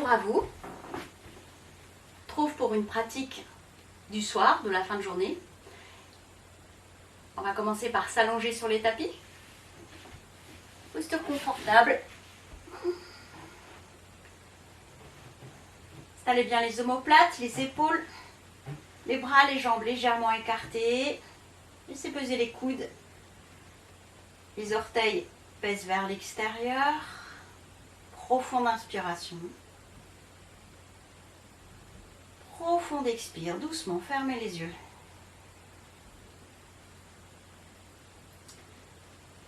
Bonjour à vous. On se retrouve pour une pratique du soir, de la fin de journée. On va commencer par s'allonger sur les tapis. Posture confortable. Installez bien les omoplates, les épaules, les bras, les jambes légèrement écartés. Laissez peser les coudes. Les orteils pèsent vers l'extérieur. Profonde inspiration. Profonde expire. Doucement, fermez les yeux.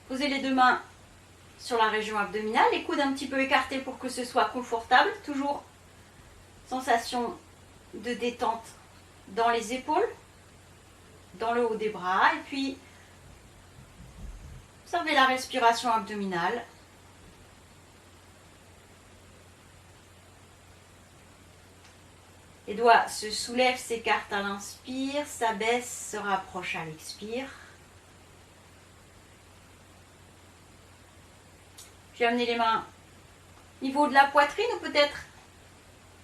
Posez les deux mains sur la région abdominale. Les coudes un petit peu écartés pour que ce soit confortable. Toujours sensation de détente dans les épaules, dans le haut des bras. Et puis, observez la respiration abdominale. Les doigts se soulèvent, s'écartent à l'inspire, s'abaissent, se rapprochent à l'expire. Puis amenez les mains au niveau de la poitrine ou peut-être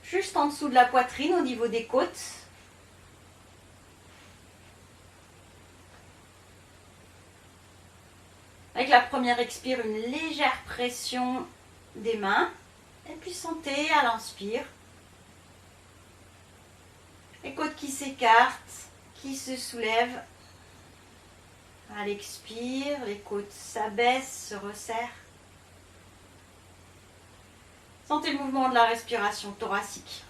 juste en dessous de la poitrine, au niveau des côtes. Avec la première expire, une légère pression des mains. Et puis sentez à l'inspire les côtes qui s'écartent, qui se soulèvent. À l'expire, les côtes s'abaissent, se resserrent. Sentez le mouvement de la respiration thoracique.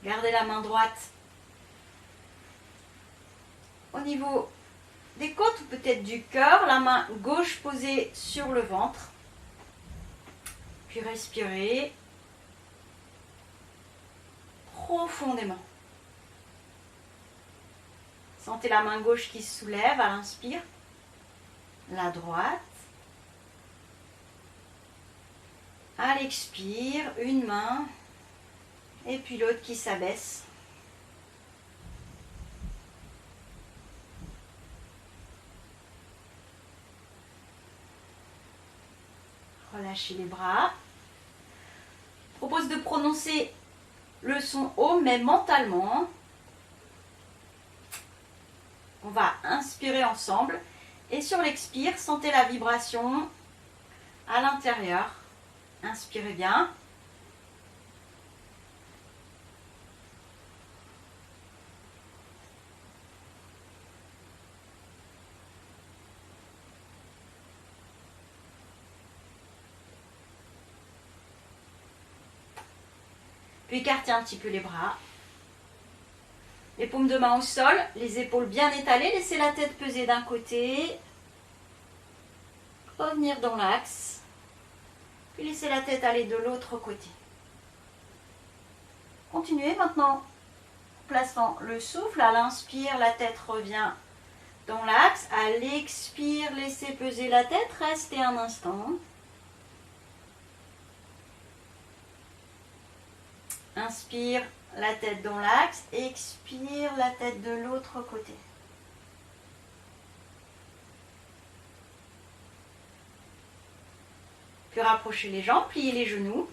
Gardez la main droite au niveau des côtes ou peut-être du cœur. La main gauche posée sur le ventre. Puis respirez profondément. Sentez la main gauche qui se soulève à l'inspire. La droite. À l'expire, une main. Et puis l'autre qui s'abaisse. Relâchez les bras. Je propose de prononcer le son O, mais mentalement. On va inspirer ensemble. Et sur l'expire, sentez la vibration à l'intérieur. Inspirez bien. Puis écartez un petit peu les bras. Les paumes de main au sol, les épaules bien étalées. Laissez la tête peser d'un côté. Revenir dans l'axe. Puis laissez la tête aller de l'autre côté. Continuez maintenant. Plaçant le souffle. À l'inspire, la tête revient dans l'axe. À l'expire, laissez peser la tête. Restez un instant. Inspire, la tête dans l'axe. Expire, la tête de l'autre côté. Puis rapprochez les jambes, pliez les genoux.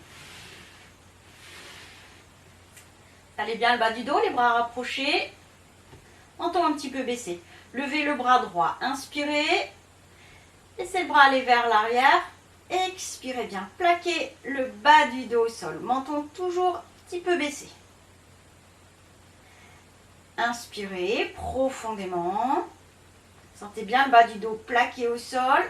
Allez bien le bas du dos, les bras rapprochés. Menton un petit peu baissé. Levez le bras droit. Inspirez. Laissez le bras aller vers l'arrière. Expirez bien. Plaquez le bas du dos au sol. Menton toujours petit peu baissé. Inspirez profondément. Sentez bien le bas du dos plaqué au sol.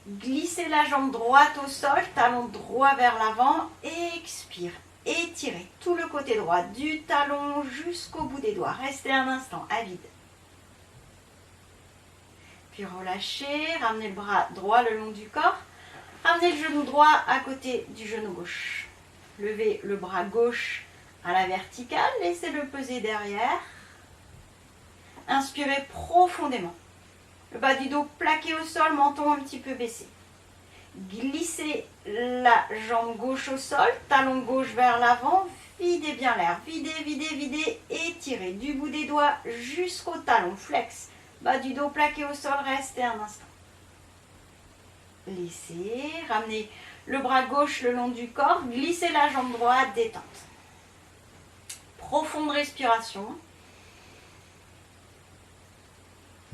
Glissez la jambe droite au sol, talon droit vers l'avant. Expire. Étirez tout le côté droit du talon jusqu'au bout des doigts. Restez un instant à vide. Puis relâchez. Ramenez le bras droit le long du corps. Ramenez le genou droit à côté du genou gauche. Levez le bras gauche à la verticale, laissez-le peser derrière. Inspirez profondément. Le bas du dos plaqué au sol, menton un petit peu baissé. Glissez la jambe gauche au sol, talon gauche vers l'avant. Videz bien l'air. Videz, videz, videz. Étirez du bout des doigts jusqu'au talon. Flex. Bas du dos plaqué au sol, restez un instant. Laissez, ramenez le bras gauche le long du corps, glissez la jambe droite, détente. Profonde respiration.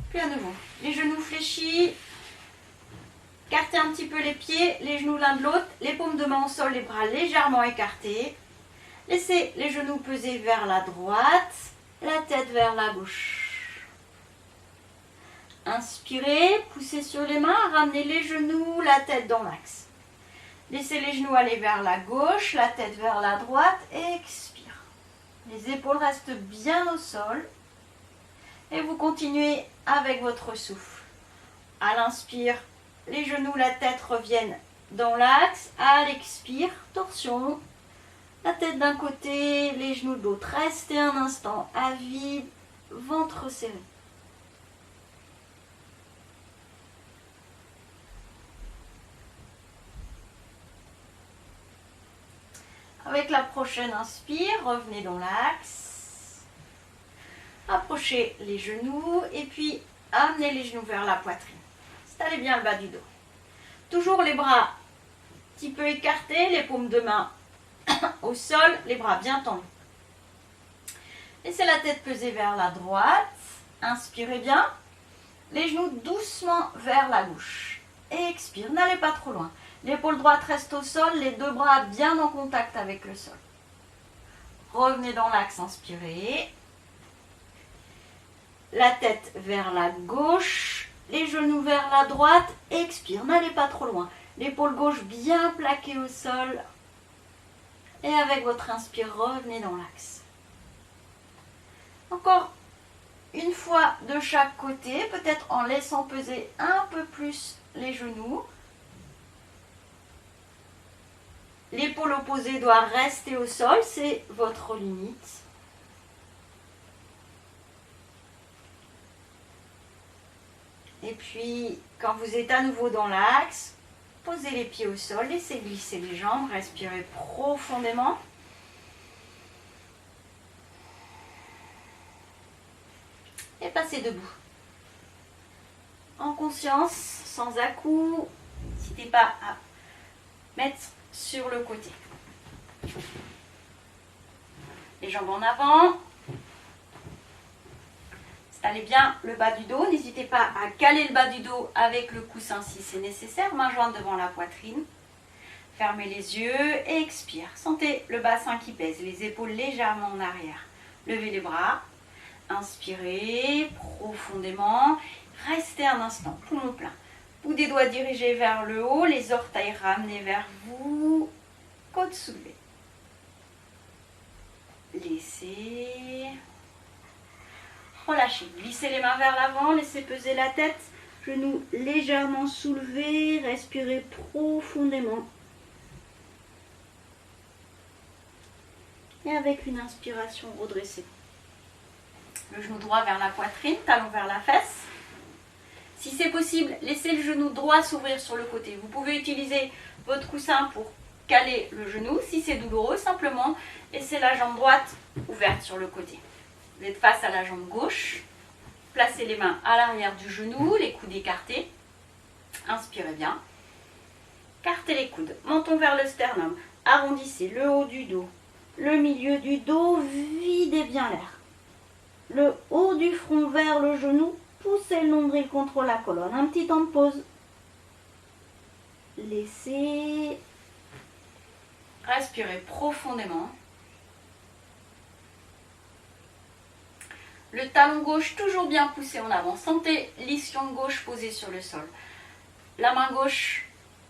Puis à nouveau, les genoux fléchis. Écartez un petit peu les pieds, les genoux l'un de l'autre, les paumes de main au sol, les bras légèrement écartés. Laissez les genoux peser vers la droite, la tête vers la gauche. Inspirez, poussez sur les mains, ramenez les genoux, la tête dans l'axe. Laissez les genoux aller vers la gauche, la tête vers la droite, expire. Les épaules restent bien au sol. Et vous continuez avec votre souffle. À l'inspire, les genoux, la tête reviennent dans l'axe. À l'expire, torsion. La tête d'un côté, les genoux de l'autre. Restez un instant à vide, ventre serré. Avec la prochaine inspire, revenez dans l'axe. Approchez les genoux et puis amenez les genoux vers la poitrine. Installez bien le bas du dos. Toujours les bras un petit peu écartés, les paumes de main au sol, les bras bien tendus. Laissez la tête peser vers la droite. Inspirez bien. Les genoux doucement vers la gauche. Expire, n'allez pas trop loin. L'épaule droite reste au sol, les deux bras bien en contact avec le sol. Revenez dans l'axe, inspirez. La tête vers la gauche, les genoux vers la droite, expire, n'allez pas trop loin. L'épaule gauche bien plaquée au sol. Et avec votre inspire, revenez dans l'axe. Encore une fois de chaque côté, peut-être en laissant peser un peu plus les genoux. L'épaule opposée doit rester au sol, c'est votre limite. Et puis, quand vous êtes à nouveau dans l'axe, posez les pieds au sol, laissez glisser les jambes, respirez profondément. Et passez debout. En conscience, sans à-coups, n'hésitez pas à mettre sur le côté. Les jambes en avant. Installez bien le bas du dos. N'hésitez pas à caler le bas du dos avec le coussin si c'est nécessaire. Main jointe devant la poitrine. Fermez les yeux et expire. Sentez le bassin qui pèse, les épaules légèrement en arrière. Levez les bras. Inspirez profondément. Restez un instant, poumon plein. Bout des doigts dirigés vers le haut, les orteils ramenés vers vous, côte soulevée. Laissez. Relâchez. Glissez les mains vers l'avant, laissez peser la tête. Genoux légèrement soulevés, respirez profondément. Et avec une inspiration, redressez. Le genou droit vers la poitrine, talon vers la fesse. Si c'est possible, laissez le genou droit s'ouvrir sur le côté. Vous pouvez utiliser votre coussin pour caler le genou. Si c'est douloureux, simplement laissez la jambe droite ouverte sur le côté. Vous êtes face à la jambe gauche. Placez les mains à l'arrière du genou, les coudes écartés. Inspirez bien. Cartez les coudes. Menton vers le sternum. Arrondissez le haut du dos. Le milieu du dos, videz bien l'air. Le haut du front vers le genou. Poussez le nombril contre la colonne. Un petit temps de pause. Laissez. Respirez profondément. Le talon gauche toujours bien poussé en avant. Sentez l'ischio gauche posé sur le sol. La main gauche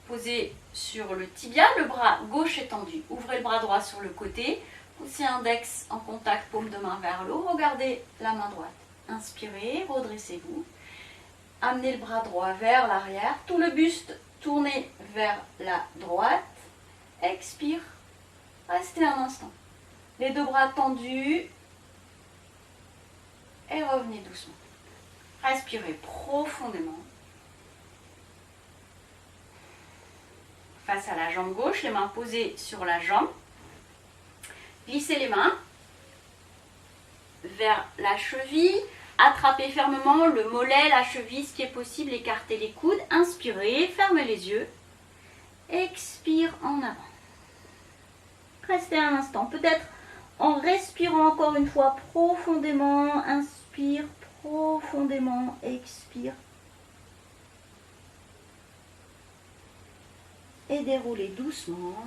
posée sur le tibia. Le bras gauche étendu. Ouvrez le bras droit sur le côté. Poussez index en contact, paume de main vers le haut. Regardez la main droite. Inspirez, redressez-vous. Amenez le bras droit vers l'arrière. Tout le buste tourné vers la droite. Expire. Restez un instant. Les deux bras tendus. Et revenez doucement. Respirez profondément. Face à la jambe gauche, les mains posées sur la jambe. Glissez les mains vers la cheville. Attrapez fermement le mollet, la cheville, ce qui est possible. Écartez les coudes. Inspirez, fermez les yeux. Expire en avant. Restez un instant. Peut-être en respirant encore une fois profondément. Inspire profondément. Expire. Et déroulez doucement.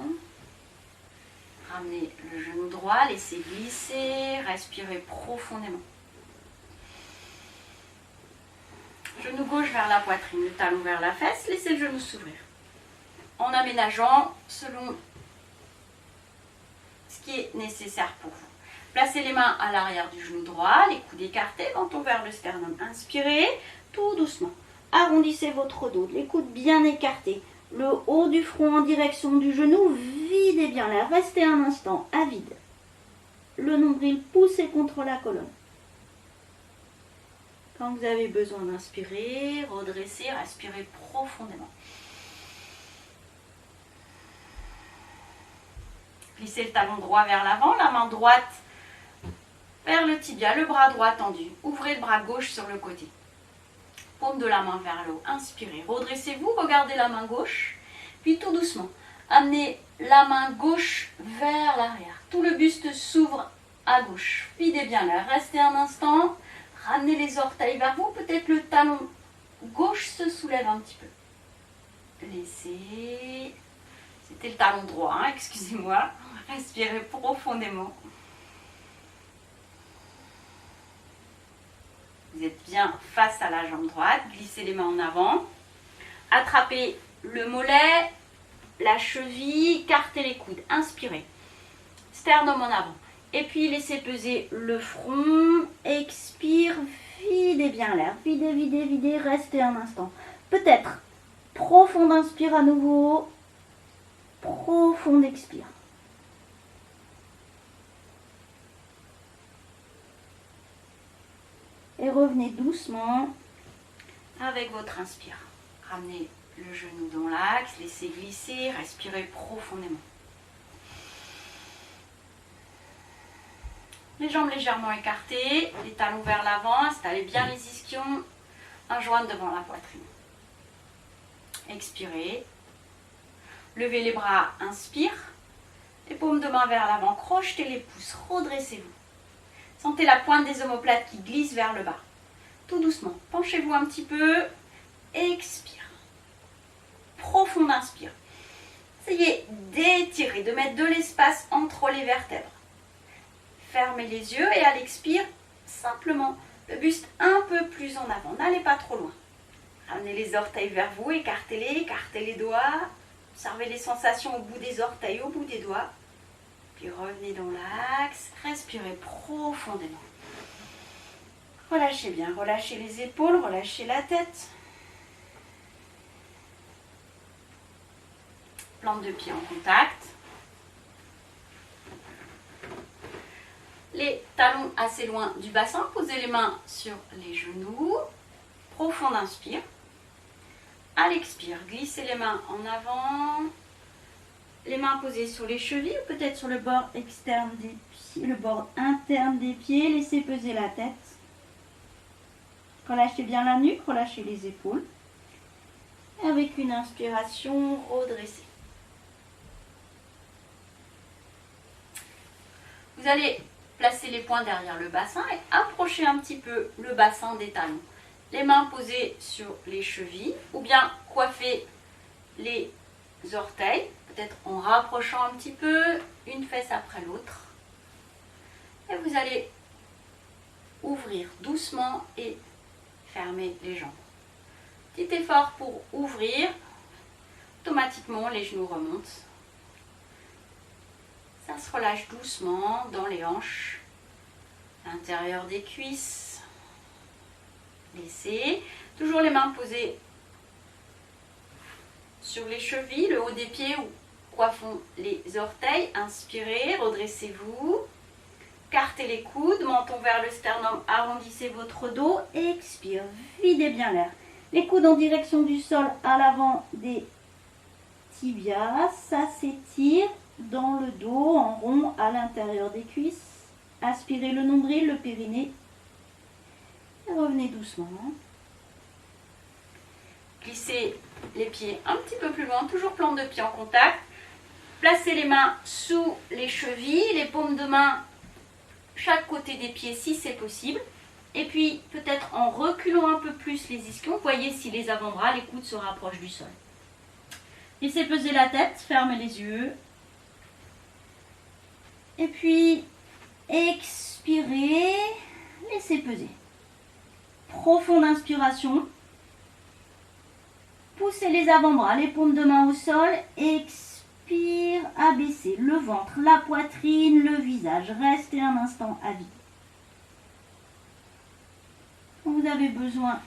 Ramenez le genou droit, laissez glisser, respirez profondément. Genou gauche vers la poitrine, le talon vers la fesse, laissez le genou s'ouvrir. En aménageant selon ce qui est nécessaire pour vous. Placez les mains à l'arrière du genou droit, les coudes écartés, menton vers le sternum. Inspirez, tout doucement. Arrondissez votre dos, les coudes bien écartés. Le haut du front en direction du genou, videz bien l'air. Restez un instant à vide. Le nombril poussé contre la colonne. Quand vous avez besoin d'inspirer, redressez, respirez profondément. Glissez le talon droit vers l'avant, la main droite vers le tibia, le bras droit tendu. Ouvrez le bras gauche sur le côté. Paume de la main vers le haut. Inspirez. Redressez-vous. Regardez la main gauche. Puis tout doucement, amenez la main gauche vers l'arrière. Tout le buste s'ouvre à gauche. Videz bien l'air. Restez un instant. Ramenez les orteils vers vous. Peut-être le talon gauche se soulève un petit peu. Laissez. C'était le talon droit, hein, excusez-moi. Respirez profondément. Vous êtes bien face à la jambe droite. Glissez les mains en avant. Attrapez le mollet, la cheville, écartez les coudes. Inspirez. Sternum en avant. Et puis laissez peser le front. Expire. Videz bien l'air. Videz, videz, videz. Restez un instant. Peut-être profonde inspire à nouveau. Profonde expire. Et revenez doucement avec votre inspire. Ramenez le genou dans l'axe, laissez glisser, respirez profondément. Les jambes légèrement écartées, les talons vers l'avant, installez bien les ischions, un joint devant la poitrine. Expirez. Levez les bras, inspire. Les paumes de main vers l'avant, crochetez les pouces, redressez-vous. Sentez la pointe des omoplates qui glisse vers le bas. Tout doucement, penchez-vous un petit peu. Expire. Profonde inspire. Essayez d'étirer, de mettre de l'espace entre les vertèbres. Fermez les yeux et à l'expire, simplement le buste un peu plus en avant. N'allez pas trop loin. Ramenez les orteils vers vous, écartez-les, écartez les doigts. Observez les sensations au bout des orteils, au bout des doigts. Puis revenez dans l'axe, respirez profondément. Relâchez bien, relâchez les épaules, relâchez la tête. Plante de pied en contact. Les talons assez loin du bassin, posez les mains sur les genoux. Profonde inspire. À l'expire, glissez les mains en avant. Les mains posées sur les chevilles, peut-être sur le bord externe des pieds, le bord interne des pieds. Laissez peser la tête. Relâchez bien la nuque, relâchez les épaules. Avec une inspiration, redressez. Vous allez placer les poings derrière le bassin et approcher un petit peu le bassin des talons. Les mains posées sur les chevilles ou bien coiffer les orteils, peut-être en rapprochant un petit peu une fesse après l'autre. Et vous allez ouvrir doucement et fermer les jambes. Petit effort pour ouvrir. Automatiquement, les genoux remontent. Ça se relâche doucement dans les hanches, l'intérieur des cuisses. Laissez toujours les mains posées sur les chevilles, le haut des pieds ou coiffons les orteils. Inspirez, redressez-vous. Cartez les coudes, menton vers le sternum, arrondissez votre dos. Expire, videz bien l'air. Les coudes en direction du sol à l'avant des tibias. Ça s'étire dans le dos, en rond à l'intérieur des cuisses. Aspirez le nombril, le périnée. Et revenez doucement. Glissez les pieds un petit peu plus loin, toujours plante de pied en contact. Placez les mains sous les chevilles, les paumes de main chaque côté des pieds si c'est possible. Et puis peut-être en reculant un peu plus les ischions, voyez si les avant-bras, les coudes se rapprochent du sol. Laissez peser la tête, fermez les yeux. Et puis expirez, laissez peser. Profonde inspiration. Poussez les avant-bras, les paumes de main au sol. Expire, abaissez le ventre, la poitrine, le visage. Restez un instant à vide. Quand vous avez besoin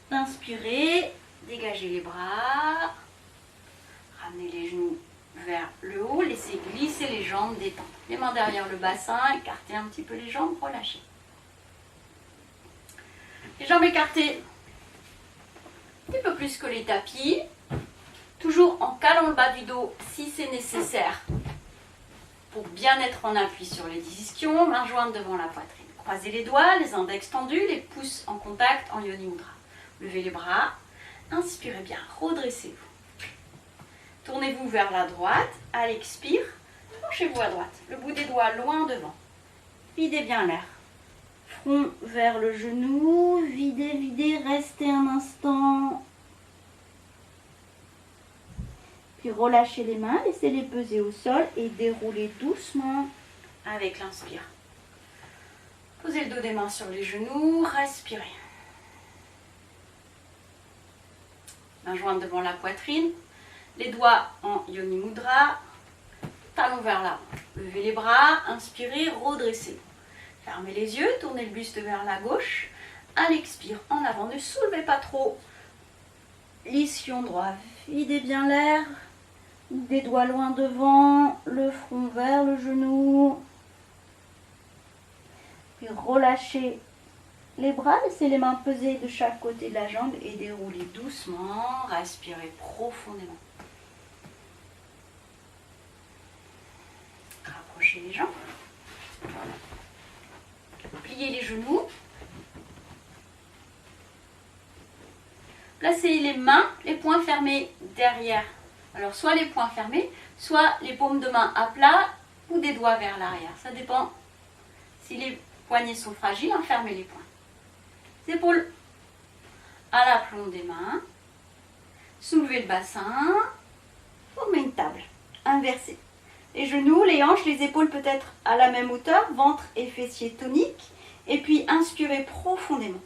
d'inspirer, dégagez les bras. Ramenez les genoux vers le haut. Laissez glisser les jambes, détendre. Les mains derrière le bassin, écartez un petit peu les jambes, relâchez. Les jambes écartées un petit peu plus que les tapis. Toujours en calant le bas du dos si c'est nécessaire. Pour bien être en appui sur les ischions, mains jointes devant la poitrine. Croisez les doigts, les index tendus, les pouces en contact en Yoni Mudra. Levez les bras, inspirez bien, redressez-vous. Tournez-vous vers la droite, à l'expire, penchez-vous à droite. Le bout des doigts loin devant. Videz bien l'air. Front vers le genou, videz, videz, restez un instant. Puis relâchez les mains, laissez-les peser au sol et déroulez doucement avec l'inspire. Posez le dos des mains sur les genoux, respirez. Mains jointes devant la poitrine, les doigts en Yoni Mudra, talons vers l'avant. Levez les bras, inspirez, redressez-vous. Fermez les yeux, tournez le buste vers la gauche. À l'expire, en avant, ne soulevez pas trop l'ischion droit. Videz bien l'air, des doigts loin devant, le front vers le genou. Puis relâchez les bras, laissez les mains peser de chaque côté de la jambe et déroulez doucement, respirez profondément. Rapprochez les jambes. Pliez les genoux. Placez les mains, les poings fermés derrière. Alors soit les poings fermés, soit les paumes de main à plat ou des doigts vers l'arrière. Ça dépend. Si les poignets sont fragiles, fermez les poings. Les épaules à l'aplomb des mains. Soulevez le bassin. Formez une table. Inversée. Les genoux, les hanches, les épaules peut-être à la même hauteur. Ventre et fessiers toniques. Et puis inspirez profondément.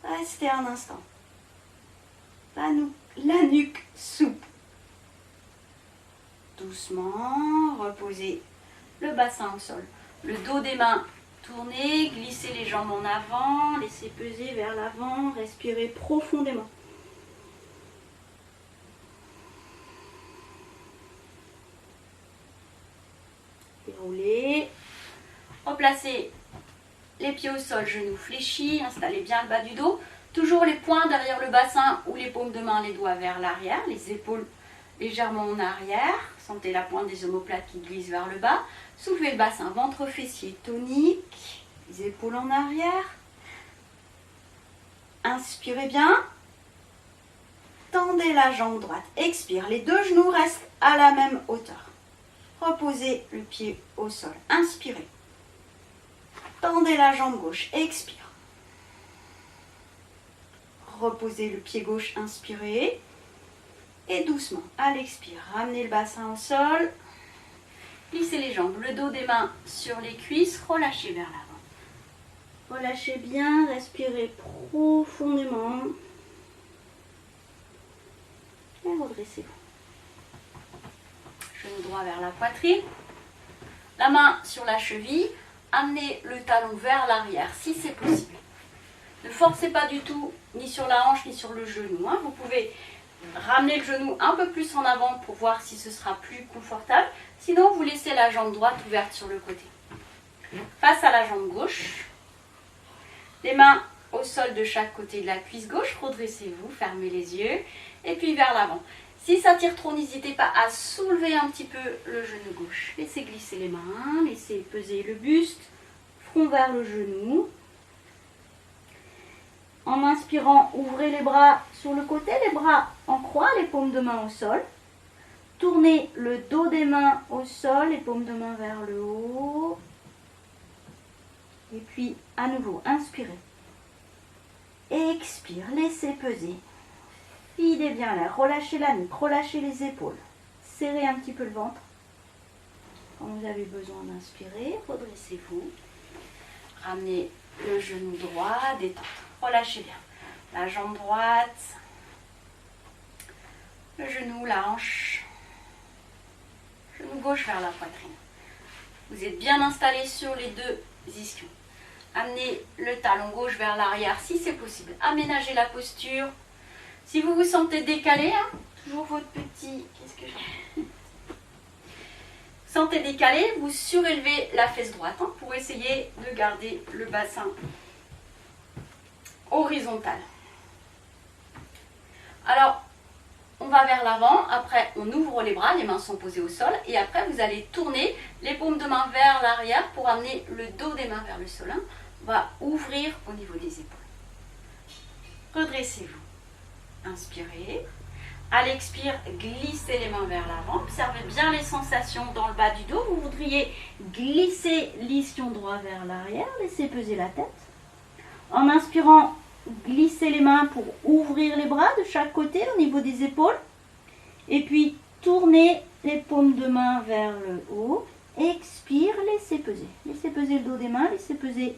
Restez un instant. La nuque souple. Doucement, reposez le bassin au sol. Le dos des mains tourné, glissez les jambes en avant, laissez peser vers l'avant, respirez profondément. Déroulez. Replacez les pieds au sol, genoux fléchis, installez bien le bas du dos. Toujours les poings derrière le bassin ou les paumes de main, les doigts vers l'arrière, les épaules légèrement en arrière. Sentez la pointe des omoplates qui glisse vers le bas. Soulevez le bassin, ventre fessier tonique, les épaules en arrière. Inspirez bien. Tendez la jambe droite. Expire. Les deux genoux restent à la même hauteur. Reposez le pied au sol. Inspirez. Tendez la jambe gauche. Expire. Reposez le pied gauche. Inspirez. Et doucement, à l'expire, ramenez le bassin au sol. Glissez les jambes, le dos des mains sur les cuisses. Relâchez vers l'avant. Relâchez bien, respirez profondément. Et redressez-vous. Genou droit vers la poitrine. La main sur la cheville. Amenez le talon vers l'arrière si c'est possible. Ne forcez pas du tout, ni sur la hanche, ni sur le genou. Vous pouvez ramener le genou un peu plus en avant pour voir si ce sera plus confortable. Sinon, vous laissez la jambe droite ouverte sur le côté. Face à la jambe gauche. Les mains au sol de chaque côté de la cuisse gauche. Redressez-vous, fermez les yeux. Et puis vers l'avant. Si ça tire trop, n'hésitez pas à soulever un petit peu le genou gauche. Laissez glisser les mains, laissez peser le buste, front vers le genou. En inspirant, ouvrez les bras sur le côté, les bras en croix, les paumes de main au sol. Tournez le dos des mains au sol, les paumes de main vers le haut. Et puis, à nouveau, inspirez. Expire, laissez peser. Videz bien l'air, relâchez la nuque, relâchez les épaules. Serrez un petit peu le ventre. Quand vous avez besoin d'inspirer, redressez-vous. Ramenez le genou droit, détente. Relâchez bien. La jambe droite, le genou, la hanche. Genou gauche vers la poitrine. Vous êtes bien installé sur les deux ischions. Amenez le talon gauche vers l'arrière si c'est possible. Aménagez la posture. Si vous vous sentez décalé, toujours votre petit... Qu'est-ce que j'ai? Sentez décalé, vous surélevez la fesse droite pour essayer de garder le bassin horizontal. Alors, on va vers l'avant, après on ouvre les bras, les mains sont posées au sol, et après vous allez tourner les paumes de main vers l'arrière pour amener le dos des mains vers le sol. On va ouvrir au niveau des épaules. Redressez-vous. Inspirez. À l'expire, glissez les mains vers l'avant. Observez bien les sensations dans le bas du dos. Vous voudriez glisser l'ischion droit vers l'arrière. Laissez peser la tête. En inspirant, glissez les mains pour ouvrir les bras de chaque côté au niveau des épaules. Et puis, tournez les paumes de main vers le haut. Expire, laissez peser. Laissez peser le dos des mains. Laissez peser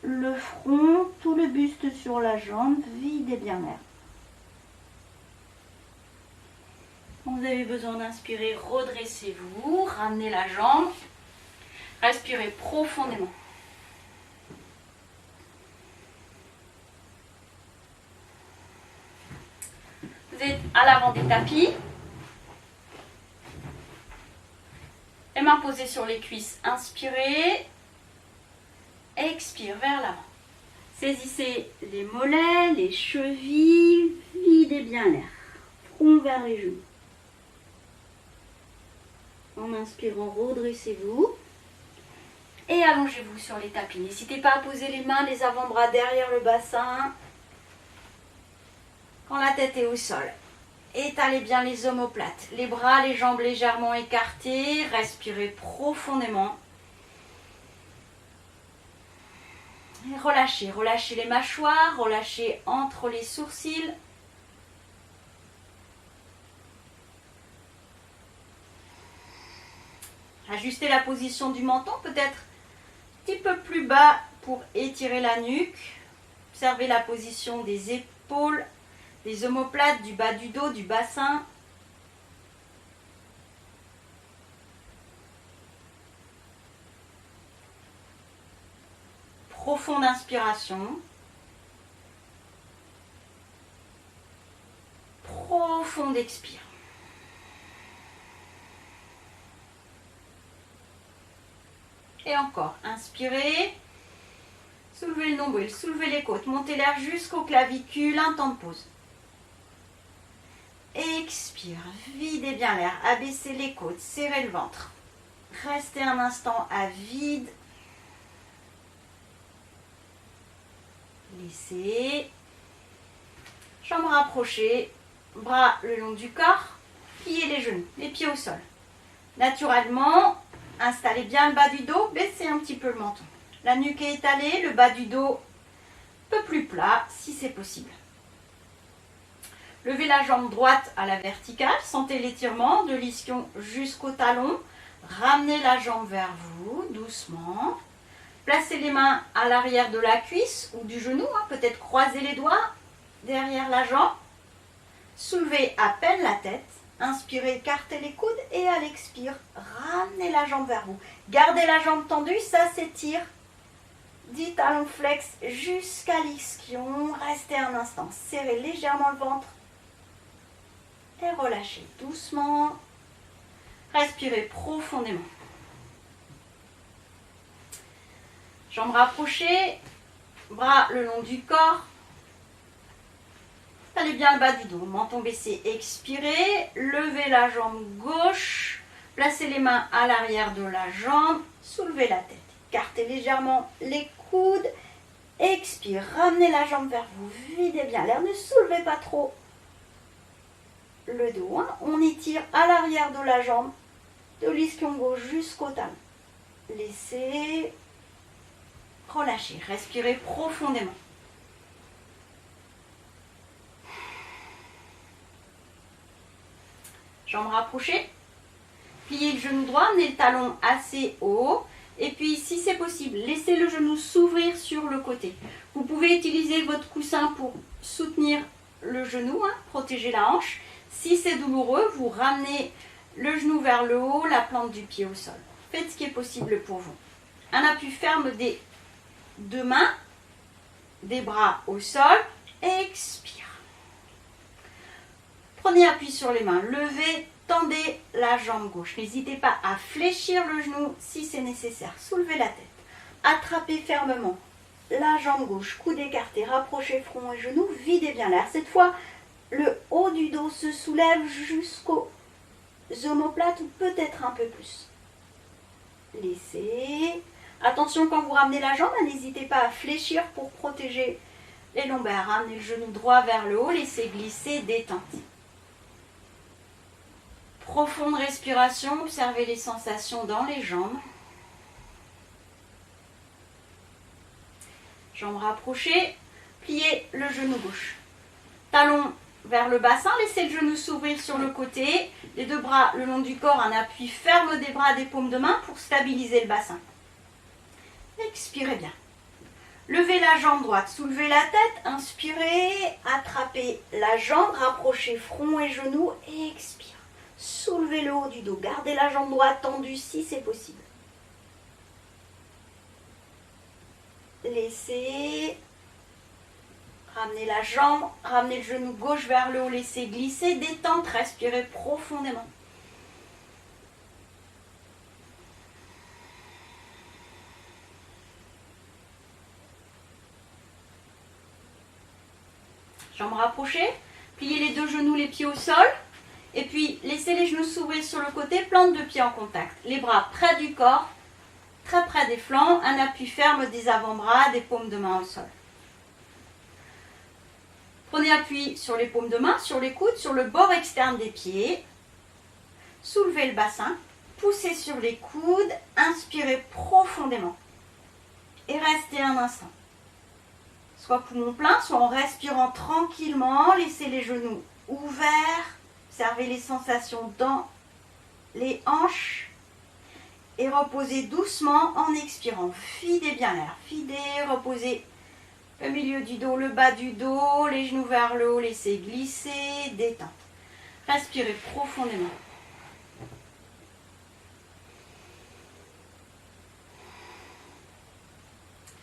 le front, tout le buste sur la jambe. Videz bien l'air. Quand vous avez besoin d'inspirer, redressez-vous, ramenez la jambe, respirez profondément. Vous êtes à l'avant des tapis, les mains posées sur les cuisses, inspirez, expire vers l'avant. Saisissez les mollets, les chevilles, videz bien l'air, front vers les genoux. En inspirant, redressez-vous et allongez-vous sur les tapis. N'hésitez pas à poser les mains, les avant-bras derrière le bassin. Quand la tête est au sol, étalez bien les omoplates. Les bras, les jambes légèrement écartés. Respirez profondément. Et relâchez. Relâchez les mâchoires, relâchez entre les sourcils. Ajustez la position du menton, peut-être un petit peu plus bas pour étirer la nuque. Observez la position des épaules, des omoplates, du bas du dos, du bassin. Profonde inspiration. Profonde expire. Et encore, inspirez, soulevez le nombril, soulevez les côtes, montez l'air jusqu'aux clavicules, un temps de pause. Expire, videz bien l'air, abaissez les côtes, serrez le ventre. Restez un instant à vide. Laissez. Jambes rapprochées, bras le long du corps, pliez les genoux, les pieds au sol. Naturellement, installez bien le bas du dos, baissez un petit peu le menton. La nuque est étalée, le bas du dos un peu plus plat si c'est possible. Levez la jambe droite à la verticale, sentez l'étirement de l'ischion jusqu'au talon. Ramenez la jambe vers vous, doucement. Placez les mains à l'arrière de la cuisse ou du genou, peut-être croisez les doigts derrière la jambe. Soulevez à peine la tête. Inspirez, écartez les coudes et à l'expire, ramenez la jambe vers vous. Gardez la jambe tendue, ça s'étire. Du talon flex jusqu'à l'ischion. Restez un instant, serrez légèrement le ventre. Et relâchez doucement. Respirez profondément. Jambes rapprochées, bras le long du corps. Allez bien le bas du dos, menton baissé, expirez, levez la jambe gauche, placez les mains à l'arrière de la jambe, soulevez la tête, écartez légèrement les coudes Expire, ramenez la jambe vers vous, videz bien l'air, ne soulevez pas trop le dos. Hein. On étire à l'arrière de la jambe, de l'ischio gauche jusqu'au talon. Laissez, relâchez, respirez profondément. Jambes rapprochées, pliez le genou droit, amenez le talon assez haut. Et puis, si c'est possible, laissez le genou s'ouvrir sur le côté. Vous pouvez utiliser votre coussin pour soutenir le genou, hein, protéger la hanche. Si c'est douloureux, vous ramenez le genou vers le haut, la plante du pied au sol. Faites ce qui est possible pour vous. Un appui ferme des deux mains, des bras au sol. Expire. Prenez appui sur les mains, levez, tendez la jambe gauche. N'hésitez pas à fléchir le genou si c'est nécessaire. Soulevez la tête. Attrapez fermement la jambe gauche, coude écarté, rapprochez front et genoux, videz bien l'air. Cette fois, le haut du dos se soulève jusqu'aux omoplates ou peut-être un peu plus. Laissez. Attention quand vous ramenez la jambe, n'hésitez pas à fléchir pour protéger les lombaires. Ramenez le genou droit vers le haut, laissez glisser, détente. Profonde respiration, observez les sensations dans les jambes. Jambes rapprochées, pliez le genou gauche. Talon vers le bassin, laissez le genou s'ouvrir sur le côté. Les deux bras le long du corps, un appui ferme des bras, des paumes de main pour stabiliser le bassin. Expirez bien. Levez la jambe droite, soulevez la tête, inspirez, attrapez la jambe, rapprochez front et genoux et expire. Soulevez le haut du dos, gardez la jambe droite tendue si c'est possible. Laissez, ramenez la jambe, ramenez le genou gauche vers le haut, laissez glisser, détente, respirez profondément. Jambes rapprochées, pliez les deux genoux, les pieds au sol. Et puis, laissez les genoux s'ouvrir sur le côté, plante de pied en contact. Les bras près du corps, très près des flancs, un appui ferme des avant-bras, des paumes de main au sol. Prenez appui sur les paumes de main, sur les coudes, sur le bord externe des pieds. Soulevez le bassin, poussez sur les coudes, inspirez profondément. Et restez un instant. Soit poumon plein, soit en respirant tranquillement, laissez les genoux ouverts. Observez les sensations dans les hanches et reposez doucement en expirant. Videz bien l'air. Videz, reposez le milieu du dos, le bas du dos, les genoux vers le haut, laissez glisser, détente. Respirez profondément.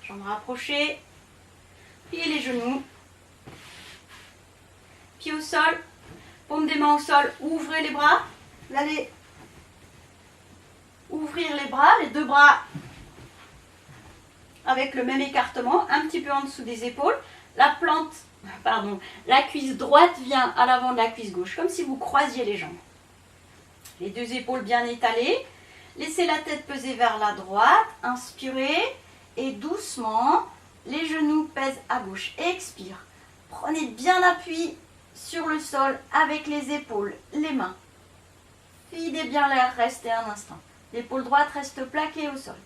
Jambes rapprochées. Pliez les genoux. Pieds au sol. Paume des mains au sol, ouvrez les bras. Vous allez ouvrir les bras, les deux bras avec le même écartement, un petit peu en dessous des épaules. La cuisse droite vient à l'avant de la cuisse gauche, comme si vous croisiez les jambes. Les deux épaules bien étalées. Laissez la tête peser vers la droite, inspirez et doucement, les genoux pèsent à gauche. Expire. Prenez bien appui sur le sol avec les épaules, les mains. Videz bien l'air, restez un instant. L'épaule droite reste plaquée au sol.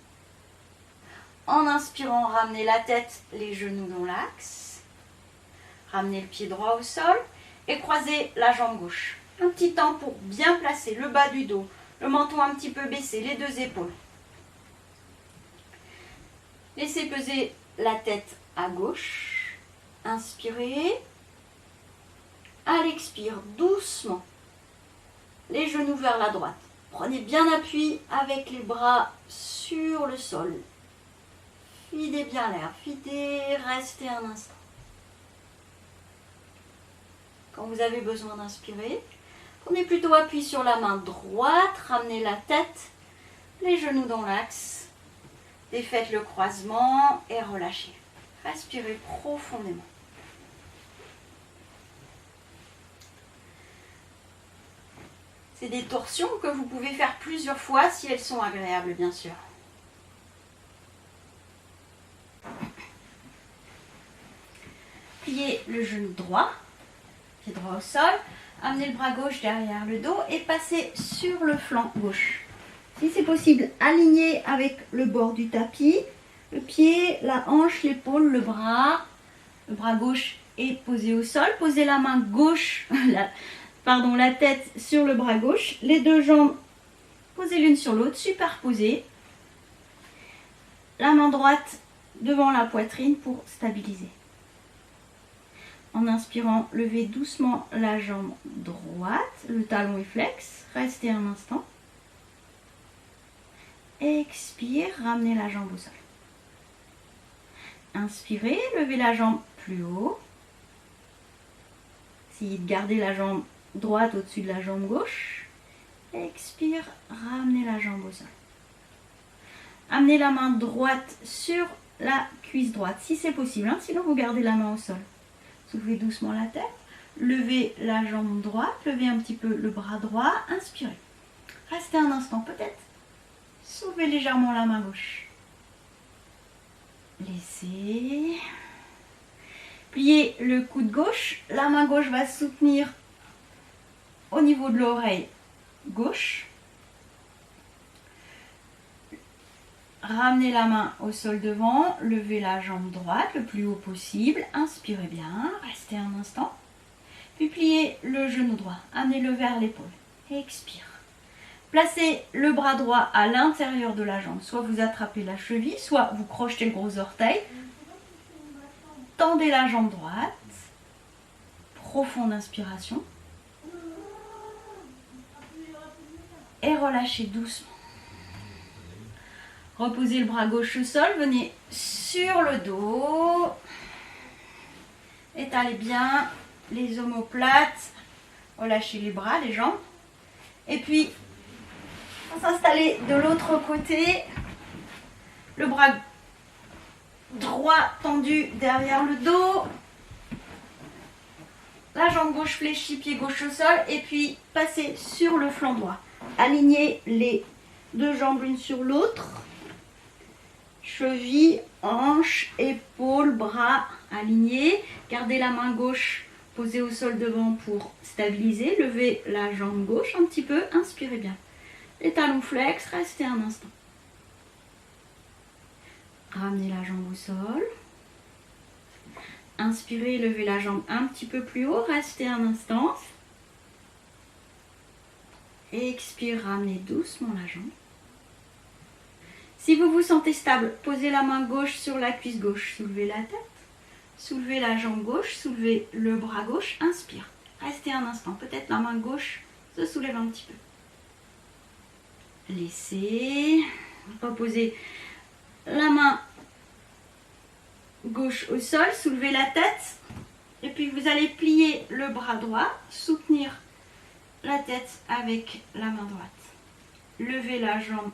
En inspirant, ramenez la tête, les genoux dans l'axe. Ramenez le pied droit au sol et croisez la jambe gauche. Un petit temps pour bien placer le bas du dos, le menton un petit peu baissé, les deux épaules. Laissez peser la tête à gauche. Inspirez. À l'expire, doucement, les genoux vers la droite. Prenez bien appui avec les bras sur le sol. Videz bien l'air, videz, restez un instant. Quand vous avez besoin d'inspirer, prenez plutôt appui sur la main droite, ramenez la tête, les genoux dans l'axe, défaites le croisement et relâchez. Respirez profondément. C'est des torsions que vous pouvez faire plusieurs fois si elles sont agréables, bien sûr. le genou droit, pied droit au sol. Amenez le bras gauche derrière le dos et passez sur le flanc gauche. Si c'est possible, alignez avec le bord du tapis, le pied, la hanche, l'épaule, le bras gauche est posé au sol. Posez la main gauche, la tête sur le bras gauche. Les deux jambes, posez l'une sur l'autre, superposées. La main droite devant la poitrine pour stabiliser. En inspirant, levez doucement la jambe droite, le talon est flex, restez un instant. Expire, ramenez la jambe au sol. Inspirez, levez la jambe plus haut. Essayez de garder la jambe droite au-dessus de la jambe gauche. Expire, ramenez la jambe au sol. Amenez la main droite sur la cuisse droite, si c'est possible, hein, sinon vous gardez la main au sol. Soulevez doucement la tête, levez la jambe droite, levez un petit peu le bras droit, inspirez. Restez un instant peut-être. Soulevez légèrement la main gauche. Laissez. Pliez le coude gauche, la main gauche va soutenir au niveau de l'oreille gauche. Ramenez la main au sol devant, levez la jambe droite le plus haut possible, inspirez bien, restez un instant. Puis pliez le genou droit, amenez-le vers l'épaule, expire. Placez le bras droit à l'intérieur de la jambe, soit vous attrapez la cheville, soit vous crochetez le gros orteil. Tendez la jambe droite, profonde inspiration. Et relâchez doucement. Reposez le bras gauche au sol, venez sur le dos. Étalez bien les omoplates. Relâchez les bras, les jambes. Et puis, on va s'installer de l'autre côté. Le bras droit tendu derrière le dos. La jambe gauche fléchie, pied gauche au sol. Et puis, passez sur le flanc droit. Alignez les deux jambes l'une sur l'autre. Cheville, hanche, épaule, bras alignés. Gardez la main gauche posée au sol devant pour stabiliser. Levez la jambe gauche un petit peu. Inspirez bien. Les talons flex, restez un instant. Ramenez la jambe au sol. Inspirez, levez la jambe un petit peu plus haut. Restez un instant. Expire, ramenez doucement la jambe. Si vous vous sentez stable, posez la main gauche sur la cuisse gauche. Soulevez la tête. Soulevez la jambe gauche. Soulevez le bras gauche. Inspire. Restez un instant. Peut-être la main gauche se soulève un petit peu. Laissez. Reposez la main gauche au sol. Soulevez la tête. Et puis vous allez plier le bras droit. Soutenir la tête avec la main droite. Levez la jambe.